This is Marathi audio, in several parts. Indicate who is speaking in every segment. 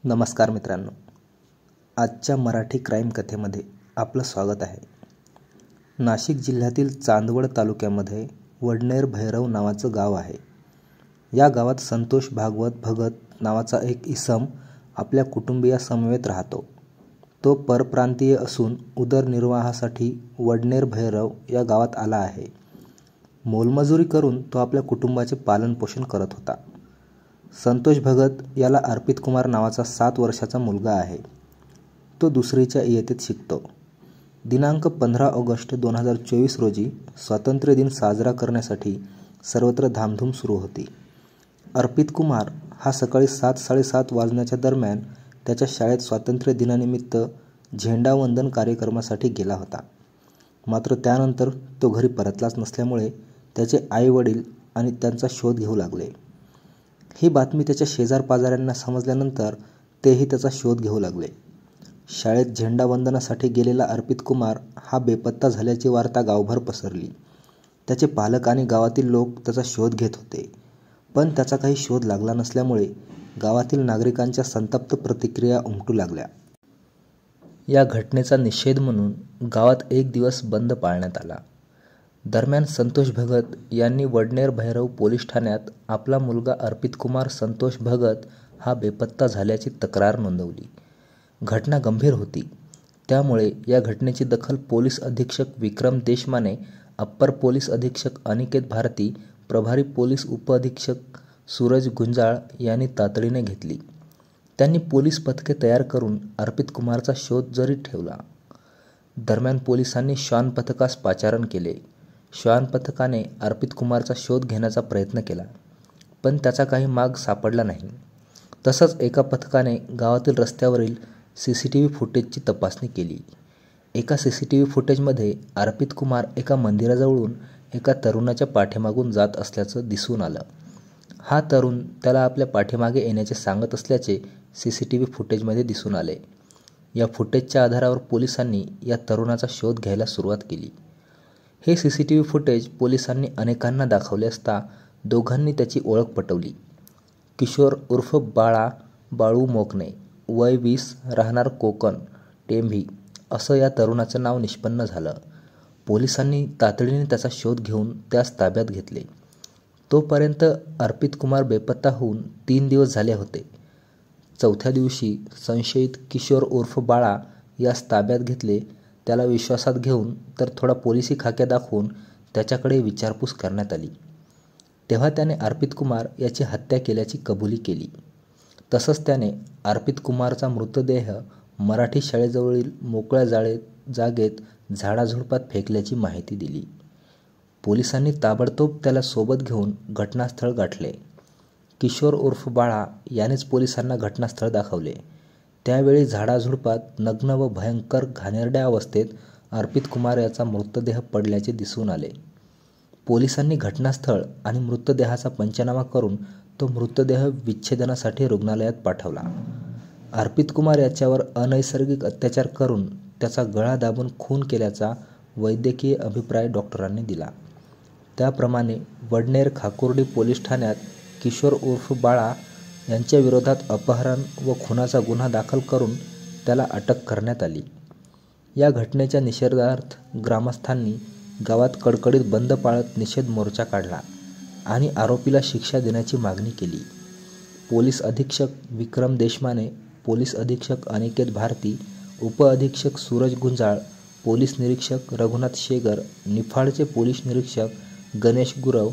Speaker 1: नमस्कार मित्रांनो, आजच्या मराठी क्राईम कथेमध्ये आपलं स्वागत आहे. नाशिक जिल्ह्यातील चांदवड तालुक्यामध्ये वडनेर भैरव नावाचं गाव आहे. या गावात संतोष भागवत भगत नावाचा एक इसम आपल्या कुटुंबियासमवेत राहतो. तो परप्रांतीय असून उदरनिर्वाहासाठी वडनेर भैरव या गावात आला आहे. मोलमजुरी करून तो आपल्या कुटुंबाचे पालनपोषण करत होता. संतोष भगत याला अर्पित कुमार नावाचा 7 वर्षाचा मुलगा आहे. तो दुसरीच्या इयत्तेत शिकतो. दिनांक 15 ऑगस्ट 2024 रोजी स्वातंत्र्य दिन साजरा करण्यासाठी सर्वत्र धामधूम सुरू होती. अर्पित कुमार हा सकाळी 7:30 वाजण्याच्या दरम्यान त्याच्या शाळेत स्वातंत्र्य दिनानिमित्त झेंडावंदन कार्यक्रमासाठी गेला होता. मात्र त्यानंतर तो घरी परतलाच नसल्यामुळे त्याचे आई वडील आणि त्यांचा शोध घेऊ लागले. ही बातमी त्याच्या शेजारपाजाऱ्यांना समजल्यानंतर तेही त्याचा शोध घेऊ लागले. शाळेत झेंडावंदनासाठी गेलेला अर्पित कुमार हा बेपत्ता झाल्याची वार्ता गावभर पसरली. त्याचे पालक आणि गावातील लोक त्याचा शोध घेत होते, पण त्याचा काही शोध लागला नसल्यामुळे गावातील नागरिकांच्या संतप्त प्रतिक्रिया उमटू लागल्या. या घटनेचा निषेध म्हणून गावात एक दिवस बंद पाळण्यात आला. दरम्यान संतोष भगत यांनी वडनेर भैरव पोलीस ठाण्यात आपला मुलगा अर्पित कुमार संतोष भगत हा बेपत्ता झाल्याची तक्रार नोंदवली. घटना गंभीर होती, त्यामुळे या घटनेची दखल पोलीस अधीक्षक विक्रम देशमाने, अप्पर पोलीस अधीक्षक अनिकेत भारती, प्रभारी पोलीस उपअधीक्षक सूरज गुंजाळ यांनी तातडीने घेतली. त्यांनी पोलीस पथके तयार करून अर्पित कुमारचा शोध जरी ठेवला. दरम्यान पोलिसांनी श्वान पथकास पाचारण केले. श्वान पथकाने अर्पित कुमारचा शोध घेण्याचा प्रयत्न केला, पण त्याचा काही माग सापडला नाही. तसंच एका पथकाने गावातील रस्त्यावरील CCTV फुटेजची तपासणी केली. एका CCTV फुटेजमध्ये अर्पित कुमार एका मंदिराजवळून एका तरुणाच्या पाठीमागून जात असल्याचं दिसून आलं. हा तरुण त्याला आपल्या पाठीमागे येण्याचे सांगत असल्याचे CCTV फुटेजमध्ये दिसून आले. या फुटेजच्या आधारावर पोलिसांनी या तरुणाचा शोध घ्यायला सुरुवात केली. हे CCTV फुटेज पोलिसांनी अनेकांना दाखवले असता दोघांनी त्याची ओळख पटवली. किशोर उर्फ बाळू मोकणे, वय 20, राहणार कोकण, टेंभी असं या तरुणाचं नाव निष्पन्न झालं. पोलिसांनी तातडीने त्याचा शोध घेऊन त्यास ताब्यात घेतले. तोपर्यंत अर्पित कुमार बेपत्ता होऊन 3 दिवस झाले होते. 4थ्या दिवशी संशयित किशोर उर्फ बाळा यास ताब्यात घेतले. त्याला विश्वासात घेऊन तर थोडा पोलिसी खाक्या दाखवून त्याच्याकडे विचारपूस करण्यात आली. तेव्हा त्याने अर्पित कुमार याची हत्या केल्याची कबुली केली. तसंच त्याने अर्पित कुमारचा मृतदेह मराठी शाळेजवळील मोकळ्या जागेत झाडाझुडपात फेकल्याची माहिती दिली. पोलिसांनी ताबडतोब त्याला सोबत घेऊन घटनास्थळ गाठले. किशोर उर्फ बाळा यानेच पोलिसांना घटनास्थळ दाखवले. त्यावेळी झाडाझुडपात नग्न व भयंकर घाणेरड्या अवस्थेत अर्पित कुमार याचा मृतदेह पडल्याचे दिसून आले. पोलिसांनी घटनास्थळ आणि मृतदेहाचा पंचनामा करून तो मृतदेह विच्छेदनासाठी रुग्णालयात पाठवला. अर्पित कुमार याच्यावर अनैसर्गिक अत्याचार करून त्याचा गळा दाबून खून केल्याचा वैद्यकीय अभिप्राय डॉक्टरांनी दिला. त्याप्रमाणे वडनेर खाकुर्डी पोलीस ठाण्यात किशोर उर्फ बाळा यांच्या विरोधात अपहरण व खुनाचा गुन्हा दाखल करून त्याला अटक करण्यात आली. या घटनेच्या निषेधार्थ ग्रामस्थांनी गावात कडकडीत बंद पाळत निषेध मोर्चा काढला आणि आरोपीला शिक्षा देण्याची मागणी केली. पोलीस अधीक्षक विक्रम देशमाने, पोलीस अधीक्षक अनिकेत भारती, उपअधीक्षक सूरज गुंजाळ, पोलीस निरीक्षक रघुनाथ शेगर, निफाडचे पोलीस निरीक्षक गणेश गुरव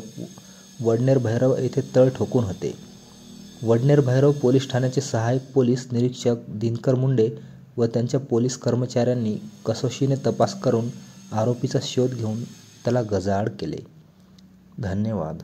Speaker 1: वडनेर भैरव येथे तळ ठोकून होते. वडनेर भैरव पोलीस ठाण्याचे सहाय्यक पोलीस निरीक्षक दिनकर मुंडे व त्यांच्या पोलीस कर्मचाऱ्यांनी कसोशीने तपास करून आरोपीचा शोध घेऊन त्याला गजाआड केले. धन्यवाद.